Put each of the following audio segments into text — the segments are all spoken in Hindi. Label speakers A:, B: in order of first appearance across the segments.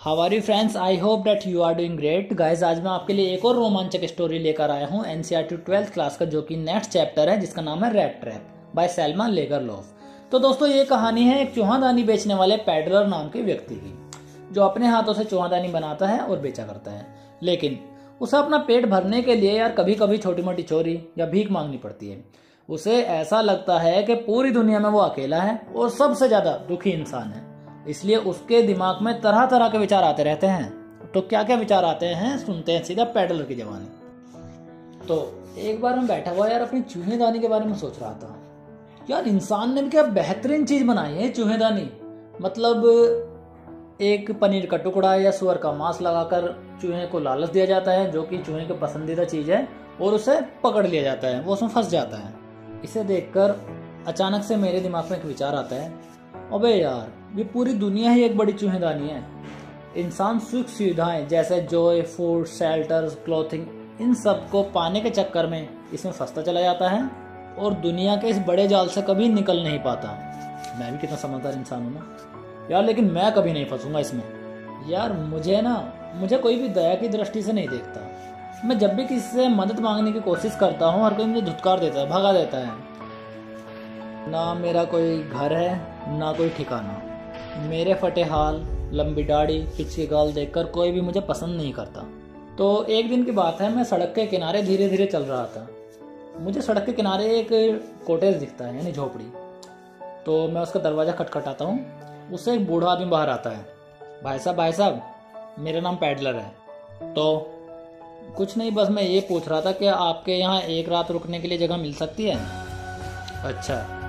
A: How are you friends, I hope that you are doing great guys. आज मैं आपके लिए एक और रोमांचक स्टोरी लेकर आया हूँ एनसीईआरटी 12th क्लास का, जो कि नेक्स्ट चैप्टर है जिसका नाम है रैट ट्रैप बाय सेल्मा लेगरलॉफ। तो दोस्तों ये कहानी है एक चूहादानी बेचने वाले पैडलर नाम के व्यक्ति की, जो अपने हाथों से चूहादानी बनाता है और बेचा करता है। लेकिन उसे अपना पेट भरने के लिए यार कभी कभी छोटी मोटी चोरी या भीख मांगनी पड़ती है। उसे ऐसा लगता है कि पूरी दुनिया में वो अकेला है और सबसे ज्यादा दुखी इंसान है, इसलिए उसके दिमाग में तरह तरह के विचार आते रहते हैं। तो क्या क्या विचार आते हैं सुनते हैं सीधा पैडलर की जबानी। तो एक बार मैं बैठा हुआ यार अपनी चूहेदानी के बारे में सोच रहा था। यार इंसान ने भी क्या बेहतरीन चीज बनाई है चूहेदानी। मतलब एक पनीर का टुकड़ा या सुअर का मांस लगाकर चूहे को लालच दिया जाता है, जो कि चूहे की पसंदीदा चीज है, और उसे पकड़ लिया जाता है, वो उसमें फंस जाता है। इसे देखकर अचानक से मेरे दिमाग में एक विचार आता है, अबे यार ये पूरी दुनिया ही एक बड़ी चूहेदानी है। इंसान सुख सुविधाएं जैसे जॉय, फूड, शेल्टर्स, क्लोथिंग, इन सब को पाने के चक्कर में इसमें फंसता चला जाता है और दुनिया के इस बड़े जाल से कभी निकल नहीं पाता। मैं भी कितना समझदार इंसान हूँ ना यार, लेकिन मैं कभी नहीं फंसूंगा इसमें। यार मुझे कोई भी दया की दृष्टि से नहीं देखता। मैं जब भी किसी से मदद मांगने की कोशिश करता हूँ, हर कोई मुझे धुतकार देता है, भगा देता है। ना मेरा कोई घर है ना कोई ठिकाना। मेरे फटे हाल, लंबी दाढ़ी, पिछले गाल देखकर कोई भी मुझे पसंद नहीं करता। तो एक दिन की बात है, मैं सड़क के किनारे धीरे धीरे चल रहा था। मुझे सड़क के किनारे एक कॉटेज दिखता है, यानी झोपड़ी। तो मैं उसका दरवाज़ा खटखटाता हूँ। उससे एक बूढ़ा आदमी बाहर आता है। भाई साहब, मेरा नाम पैडलर है। तो कुछ नहीं, बस मैं ये पूछ रहा था कि आपके यहाँ एक रात रुकने के लिए जगह मिल सकती है? अच्छा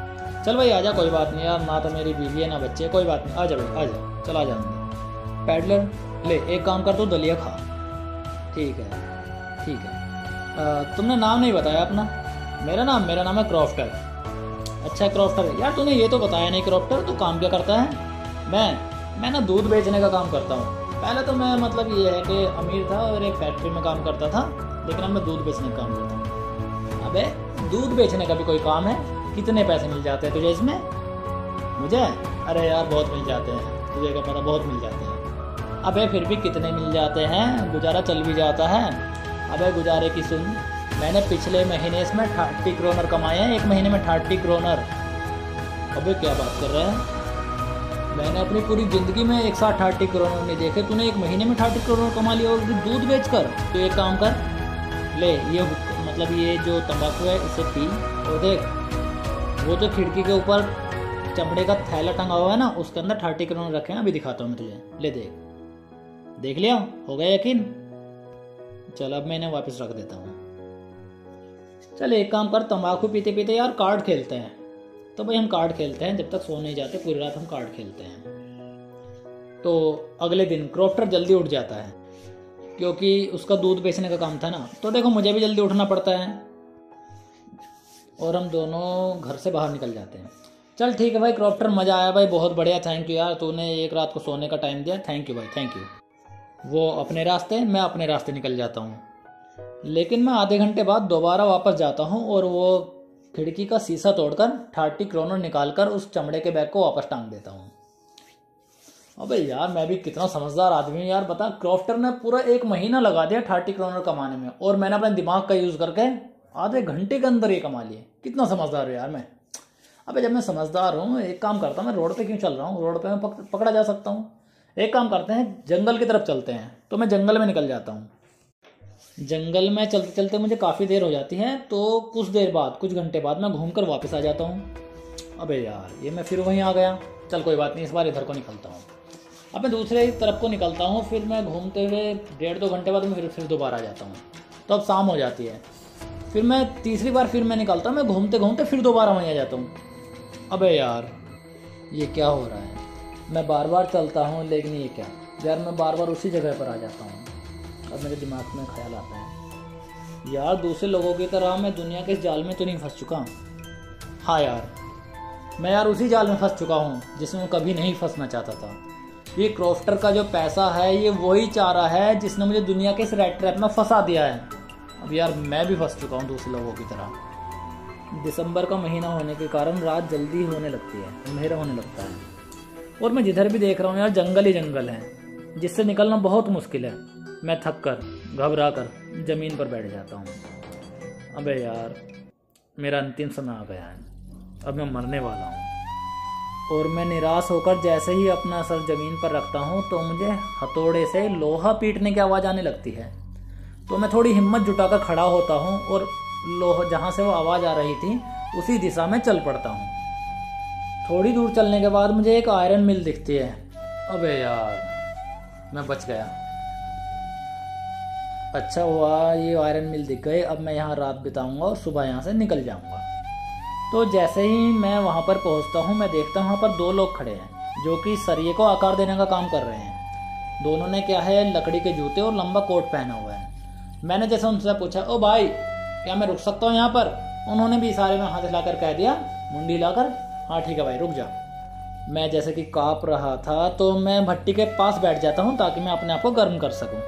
A: चल भाई आजा, कोई बात नहीं यार, ना तो मेरी बीवी है ना बच्चे, कोई बात नहीं, आजा भाई आजा, चल आ जाऊंगा। पैडलर ले एक काम कर, तू दलिया खा। ठीक है। तुमने नाम नहीं बताया अपना? मेरा नाम है क्रॉफ्टर। अच्छा क्रॉफ्टर, यार तूने ये तो बताया नहीं क्रॉफ्टर, तू काम क्या करता है? मैं ना दूध बेचने का काम करता हूँ। पहले तो मैं मतलब ये है कि अमीर था और एक फैक्ट्री में काम करता था, लेकिन अब मैं दूध बेचने का काम करता हूँ। अबे दूध बेचने का भी कोई काम है? कितने पैसे मिल जाते हैं तुझे इसमें? मुझे? अरे यार बहुत मिल जाते हैं, तुझे क्या पता, बहुत मिल जाते हैं। अबे फिर भी कितने मिल जाते हैं? गुजारा चल भी जाता है। अबे गुजारे की सुन, मैंने पिछले महीने इसमें 30 क्रोनर कमाए हैं, एक महीने में 30 क्रोनर। अबे क्या बात कर रहा है? मैंने अपनी पूरी जिंदगी में एक साथ 30 क्रोनर नहीं देखे, तूने एक महीने में 30 क्रोनर कमा लिया और दूध बेच कर। तो एक काम कर, ले ये जो तंबाकू है इसे पी, और देख वो जो खिड़की के ऊपर चमड़े का थैला टंगा हुआ है ना, उसके अंदर 30 क्रोनर रखे हैं, अभी दिखाता हूँ मैं तुझे। ले देख लिया? हो गया यकीन? चल अब मैं इन्हें वापस रख देता हूँ। चल एक काम कर, तंबाकू पीते पीते यार कार्ड खेलते हैं। तो भाई हम कार्ड खेलते हैं, जब तक सो नहीं जाते पूरी रात हम कार्ड खेलते हैं। तो अगले दिन क्रॉफ्टर जल्दी उठ जाता है, क्योंकि उसका दूध बेचने का काम था ना। तो देखो मुझे भी जल्दी उठना पड़ता है, और हम दोनों घर से बाहर निकल जाते हैं। चल ठीक है भाई क्रॉफ्टर, मज़ा आया भाई, बहुत बढ़िया, थैंक यू यार, तूने एक रात को सोने का टाइम दिया, थैंक यू भाई, थैंक यू। वो अपने रास्ते, मैं अपने रास्ते निकल जाता हूँ। लेकिन मैं आधे घंटे बाद दोबारा वापस जाता हूँ और वो खिड़की का शीशा तोड़कर 30 क्रोनर निकालकर उस चमड़े के बैग को वापस टांग देता हूँ। अबे यार मैं भी कितना समझदार आदमी हूँ यार, बता। क्रॉफ्टर ने पूरा एक महीना लगा दिया 30 क्रोनर कमाने में, और मैंने अपने दिमाग का यूज़ करके आधे घंटे के अंदर ये कमा लिए। कितना समझदार है यार मैं। अबे जब मैं समझदार हूँ, एक काम करता हूँ, मैं रोड पे क्यों चल रहा हूँ? रोड पे मैं पकड़ा जा सकता हूँ। एक काम करते हैं, जंगल की तरफ चलते हैं। तो मैं जंगल में निकल जाता हूँ। जंगल में चलते चलते मुझे काफ़ी देर हो जाती है, तो कुछ घंटे बाद मैं घूमकर वापस आ जाता हूँ। अबे यार ये मैं फिर वहीं आ गया। चल कोई बात नहीं, इस बार इधर को निकलता हूँ। अब मैं दूसरे तरफ को निकलता हूँ, फिर मैं घूमते हुए 1.5-2 घंटे बाद मैं फिर दोबारा आ जाता हूँ। तो अब शाम हो जाती है। फिर मैं तीसरी बार फिर मैं निकलता हूँ, मैं घूमते घूमते फिर दोबारा वहीं आ जाता हूँ। अबे यार ये क्या हो रहा है? मैं बार बार चलता हूँ, लेकिन ये क्या यार, मैं बार बार उसी जगह पर आ जाता हूँ। अब मेरे दिमाग में ख्याल आता है, यार दूसरे लोगों की तरह मैं दुनिया के इस जाल में तो नहीं फंस चुका। हाँ यार, मैं यार उसी जाल में फंस चुका हूँ जिसमें मैं कभी नहीं फंसना चाहता था। ये क्रॉफ्टर का जो पैसा है, ये वही चारा है जिसने मुझे दुनिया के इस रैट ट्रैप में फंसा दिया है। अब यार मैं भी फंस चुका हूँ दूसरे लोगों की तरह। दिसंबर का महीना होने के कारण रात जल्दी होने लगती है, अंधेरा होने लगता है, और मैं जिधर भी देख रहा हूँ यार जंगल ही जंगल है। जिससे निकलना बहुत मुश्किल है। मैं थक कर घबरा कर ज़मीन पर बैठ जाता हूँ। अबे यार, मेरा अंतिम समय आ गया है, अब मैं मरने वाला हूँ। और मैं निराश होकर जैसे ही अपना सर ज़मीन पर रखता हूँ तो मुझे हथौड़े से लोहा पीटने की आवाज़ आने लगती है। तो मैं थोड़ी हिम्मत जुटाकर खड़ा होता हूँ और लोहा जहाँ से वो आवाज़ आ रही थी उसी दिशा में चल पड़ता हूँ। थोड़ी दूर चलने के बाद मुझे एक आयरन मिल दिखती है। अबे यार, मैं बच गया। अच्छा हुआ ये आयरन मिल दिख गए। अब मैं यहाँ रात बिताऊंगा और सुबह यहाँ से निकल जाऊंगा। तो जैसे ही मैं वहाँ पर पहुँचता हूँ, मैं देखता हूँ वहाँ पर दो लोग खड़े हैं जो कि सरिये को आकार देने का काम कर रहे हैं। दोनों ने क्या है, लकड़ी के जूते और लंबा कोट पहना हुआ है। मैंने जैसे उनसे पूछा, ओ भाई, क्या मैं रुक सकता हूँ यहाँ पर? उन्होंने भी इशारे में हाथ हिलाकर कह दिया, मुंडी हिलाकर, हाँ ठीक है भाई, रुक जा। मैं जैसे कि काँप रहा था तो मैं भट्टी के पास बैठ जाता हूँ ताकि मैं अपने आप को गर्म कर सकूँ।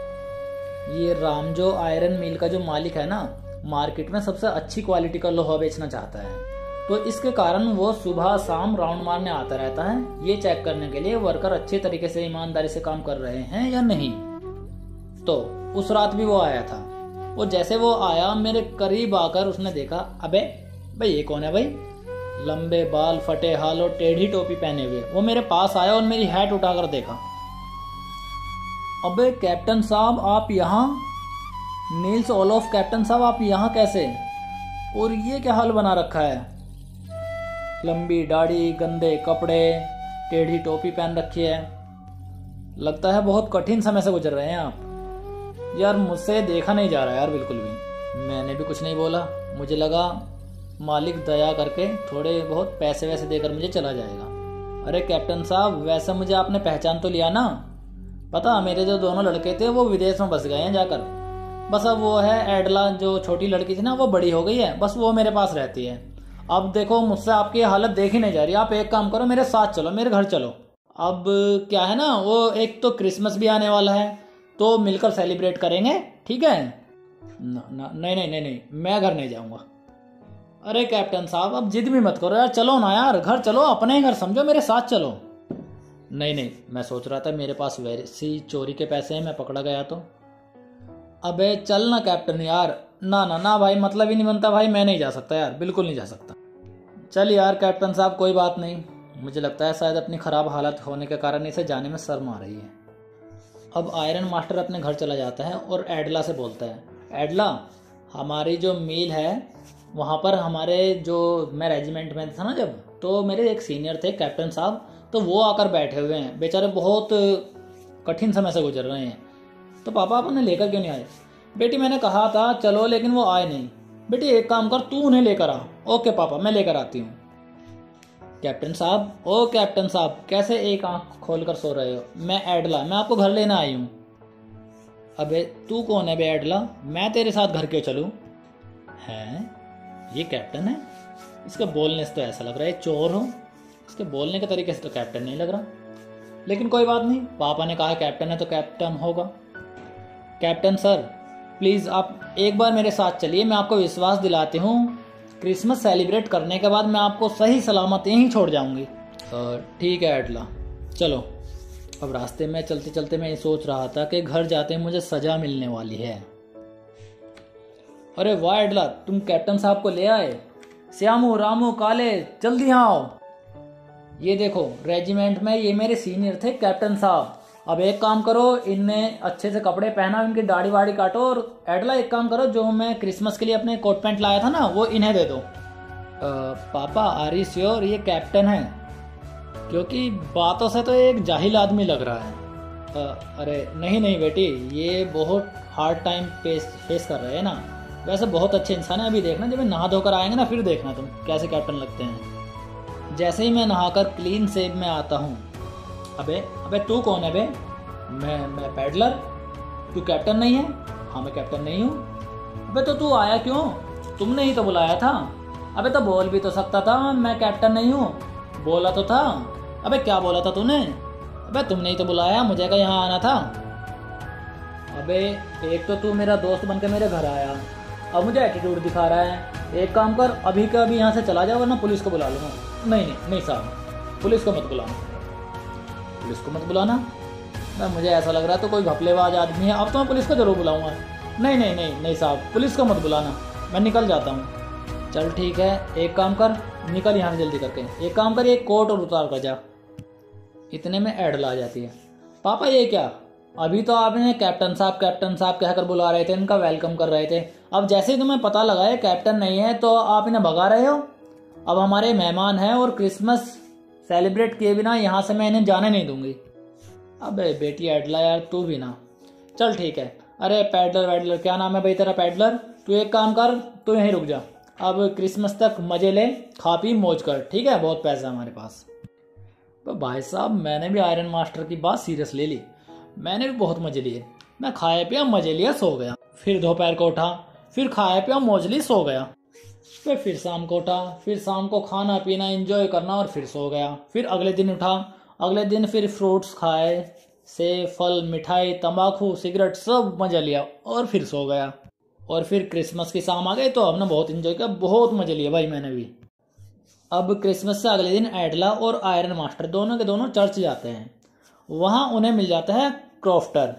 A: ये राम जो आयरन मिल का जो मालिक है ना, मार्केट में सबसे अच्छी क्वालिटी का लोहा बेचना चाहता है। तो इसके कारण वो सुबह शाम राउंड मारने आता रहता है, ये चेक करने के लिए वर्कर अच्छे तरीके से ईमानदारी से काम कर रहे हैं या नहीं। तो उस रात भी वो आया था। और जैसे वो आया, मेरे करीब आकर उसने देखा, अबे भाई ये कौन है भाई? लंबे बाल, फटे हाल और टेढ़ी टोपी पहने हुए वो मेरे पास आया और मेरी हैट उठाकर देखा। अबे कैप्टन साहब, आप यहाँ? नील्स ओलोफ कैप्टन साहब, आप यहाँ कैसे? और ये क्या हाल बना रखा है? लंबी दाढ़ी, गंदे कपड़े, टेढ़ी टोपी पहन रखी है। लगता है बहुत कठिन समय से गुजर रहे हैं आप। यार मुझसे देखा नहीं जा रहा यार बिल्कुल भी। मैंने भी कुछ नहीं बोला। मुझे लगा मालिक दया करके थोड़े बहुत पैसे वैसे देकर मुझे चला जाएगा। अरे कैप्टन साहब, वैसे मुझे आपने पहचान तो लिया ना? पता, मेरे जो दोनों लड़के थे वो विदेश में बस गए हैं जाकर। बस अब वो है एडला, जो छोटी लड़की थी ना, वो बड़ी हो गई है, बस वो मेरे पास रहती है। अब देखो, मुझसे आपकी हालत देखी नहीं जा रही। आप एक काम करो, मेरे साथ चलो, मेरे घर चलो। अब क्या है ना, वो एक तो क्रिसमस भी आने वाला है, तो मिलकर सेलिब्रेट करेंगे, ठीक है? नहीं नहीं नहीं नहीं, मैं घर नहीं जाऊंगा। अरे कैप्टन साहब, अब जिद भी मत करो यार, चलो ना यार, घर चलो, अपने घर समझो, मेरे साथ चलो। नहीं नहीं, मैं सोच रहा था मेरे पास वैसी चोरी के पैसे हैं, मैं पकड़ा गया तो। अबे चल ना कैप्टन यार। ना ना ना भाई, मतलब ही नहीं बनता भाई, मैं नहीं जा सकता यार, बिल्कुल नहीं जा सकता। चल यार कैप्टन साहब, कोई बात नहीं। मुझे लगता है शायद अपनी खराब हालत होने के कारण इसे जाने में शर्म आ रही है। अब आयरन मास्टर अपने घर चला जाता है और एडला से बोलता है, एडला, हमारी जो मील है वहाँ पर हमारे जो मैं रेजिमेंट में था ना जब, तो मेरे एक सीनियर थे कैप्टन साहब, तो वो आकर बैठे हुए हैं। बेचारे बहुत कठिन समय से गुजर रहे हैं। तो पापा आप उन्हें लेकर क्यों नहीं आए? बेटी मैंने कहा था चलो, लेकिन वो आए नहीं। बेटी एक काम कर, तू उन्हें लेकर आ। ओके पापा, मैं लेकर आती हूँ। कैप्टन साहब, ओ कैप्टन साहब, कैसे एक आंख खोलकर सो रहे हो? मैं एडला, मैं आपको घर लेना आई हूँ। अबे तू कौन है बे एडला? मैं तेरे साथ घर क्यों चलूँ? हैं, ये कैप्टन है? इसके बोलने से तो ऐसा लग रहा है चोर हो। इसके बोलने के तरीके से तो कैप्टन नहीं लग रहा, लेकिन कोई बात नहीं, पापा ने कहा कैप्टन है तो कैप्टन होगा। कैप्टन सर, प्लीज़ आप एक बार मेरे साथ चलिए, मैं आपको विश्वास दिलाती हूँ, क्रिसमस सेलिब्रेट करने के बाद मैं आपको सही सलामत यहीं छोड़ जाऊंगी। ठीक है एडला, चलो। अब रास्ते में चलते चलते मैं ये सोच रहा था कि घर जाते मुझे सजा मिलने वाली है। अरे वाह एडला, तुम कैप्टन साहब को ले आए। श्यामू, रामू, काले, जल्दी यहाँ आओ। ये देखो रेजिमेंट में ये मेरे सीनियर थे कैप्टन साहब। अब एक काम करो, इनने अच्छे से कपड़े पहना, इनकी दाढ़ी वाड़ी काटो, और एडला एक काम करो, जो मैं क्रिसमस के लिए अपने कोट पैंट लाया था ना, वो इन्हें दे दो। पापा आर यू श्योर ये कैप्टन है? क्योंकि बातों से तो एक जाहिल आदमी लग रहा है। अरे नहीं नहीं बेटी, ये बहुत हार्ड टाइम फेस कर रहे हैं ना। वैसे बहुत अच्छे इंसान है। अभी देखना, जब नहा धोकर आएंगे ना, फिर देखना तुम कैसे कैप्टन लगते हैं। जैसे ही मैं नहाकर क्लीन शेव में आता हूँ, अबे अबे तू कौन है बे? मैं पैडलर। तू कैप्टन नहीं है? हाँ मैं कैप्टन नहीं हूँ। अबे तो तू आया क्यों? तुमने ही तो बुलाया था। अबे तो बोल भी तो सकता था मैं कैप्टन नहीं हूँ। बोला तो था। अबे क्या बोला था तूने? अबे तुमने ही तो बुलाया, मुझे क्या यहाँ आना था? अबे एक तो तू मेरा दोस्त बनकर मेरे घर आया, अब मुझे एटीट्यूड दिखा रहा है। एक काम कर, अभी का अभी यहाँ से चला जाओ, वरना पुलिस को बुला लूँगा। नहीं नहीं नहीं साहब, पुलिस को मत बुलाना। पुलिस को मत बुलाना? मैं मुझे ऐसा लग रहा है तो कोई घपलेबाज आदमी है। अब तो मैं पुलिस को ज़रूर बुलाऊंगा। नहीं नहीं नहीं नहीं साहब, पुलिस को मत बुलाना, मैं निकल जाता हूँ। चल ठीक है, एक काम कर, निकल यहाँ से जल्दी करके। एक काम कर, ये कोट और उतार कर जा। इतने में एडला आ जाती है। पापा ये क्या, अभी तो आपने कैप्टन साहब कहकर बुला रहे थे, इनका वेलकम कर रहे थे। अब जैसे ही तुम्हें पता लगा है कैप्टन नहीं है तो आप इन्हें भगा रहे हो। अब हमारे मेहमान हैं और क्रिसमस सेलिब्रेट किए बिना यहाँ से मैं इन्हें जाने नहीं दूंगी। अबे बेटी एडला यार, तू भी ना। चल ठीक है। अरे पैडलर वैडलर, क्या नाम है भाई तेरा पैडलर, तू एक काम कर, तू यहीं रुक जा। अब क्रिसमस तक मजे ले, खा पी मौज कर, ठीक है, बहुत पैसा है हमारे पास। तो भाई साहब मैंने भी आयरन मास्टर की बात सीरियस ले ली, मैंने भी बहुत मजे लिए। मैं खाया पिया मजे लिया, सो गया। फिर दोपहर को उठा, फिर खाया पिया मौज ली, सो गया। फिर शाम को उठा, फिर शाम को खाना पीना एंजॉय करना और फिर सो गया। फिर अगले दिन उठा, अगले दिन फिर फ्रूट्स खाए, सेब फल मिठाई तंबाकू सिगरेट सब मजा लिया और फिर सो गया। और फिर क्रिसमस की शाम आ गई तो हमने बहुत एंजॉय किया, बहुत मजे लिए भाई मैंने भी। अब क्रिसमस से अगले दिन एडला और आयरन मास्टर दोनों के दोनों चर्च जाते हैं। वहाँ उन्हें मिल जाता है क्रॉफ्टर,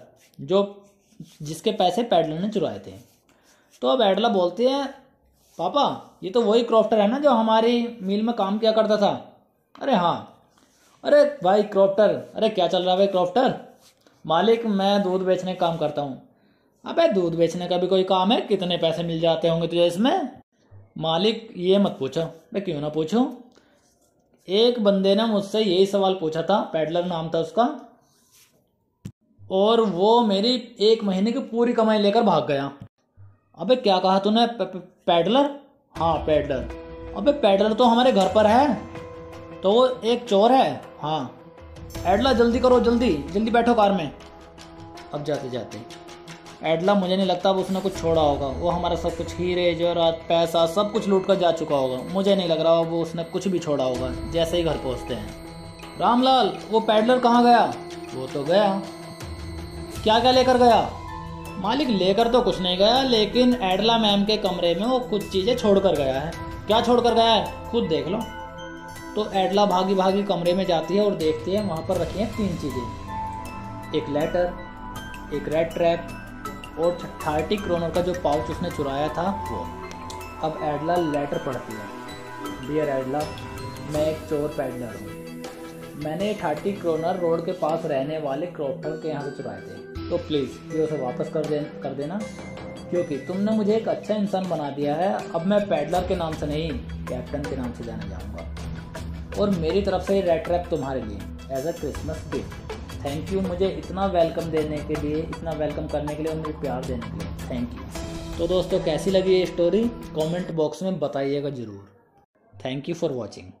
A: जिसके पैसे पैडलर ने चुराए थे। तो अब एडला बोलती है, पापा ये तो वही क्रॉफ्टर है ना जो हमारी मिल में काम किया करता था। अरे हाँ। अरे भाई क्रॉफ्टर, अरे क्या चल रहा है भाई क्रॉफ्टर। मालिक मैं दूध बेचने का काम करता हूँ। अबे दूध बेचने का भी कोई काम है, कितने पैसे मिल जाते होंगे तुझे इसमें। मालिक ये मत पूछो। मैं क्यों ना पूछूं, एक बंदे ने मुझसे यही सवाल पूछा था, पैडलर नाम था उसका, और वो मेरी 1 महीने की पूरी कमाई लेकर भाग गया। अबे क्या कहा तूने, पैडलर? हाँ पैडलर। अबे पैडलर तो हमारे घर पर है, तो वो एक चोर है। हाँ एडला जल्दी करो, जल्दी जल्दी बैठो कार में। अब जाते जाते एडला, मुझे नहीं लगता अब उसने कुछ छोड़ा होगा, वो हमारा सब कुछ हीरे जवाहरात पैसा सब कुछ लूट कर जा चुका होगा। मुझे नहीं लग रहा वो उसने कुछ भी छोड़ा होगा। जैसे ही घर पहुंचते हैं, रामलाल वो पैडलर कहाँ गया? वो तो गया। क्या क्या लेकर गया? मालिक लेकर तो कुछ नहीं गया, लेकिन एडला मैम के कमरे में वो कुछ चीजें छोड़कर गया है। क्या छोड़कर गया है खुद देख लो। तो एडला भागी भागी कमरे में जाती है और देखती है वहां पर रखी हैं 3 चीजें, एक लेटर, एक रेड ट्रैप और 30 क्रोनर का जो पाउच उसने चुराया था वो। अब एडला लेटर पढ़ती है, डियर एडला, मैं एक चोर पैडलर हूँ। मैंने 30 क्रोनर रोड के पास रहने वाले क्रॉफ्टर के यहाँ से चुराए थे, तो प्लीज़ ये उसे वापस कर देना, क्योंकि तुमने मुझे एक अच्छा इंसान बना दिया है। अब मैं पैडलर के नाम से नहीं, कैप्टन के नाम से जाना चाहूँगा। और मेरी तरफ से रेड ट्रैप तुम्हारे लिए as a Christmas gift. Thank you मुझे इतना वेलकम देने के लिए, इतना वेलकम करने के लिए और मुझे प्यार देने के लिए, थैंक यू। तो दोस्तों कैसी लगी ये स्टोरी कमेंट बॉक्स में बताइएगा ज़रूर। Thank you for watching.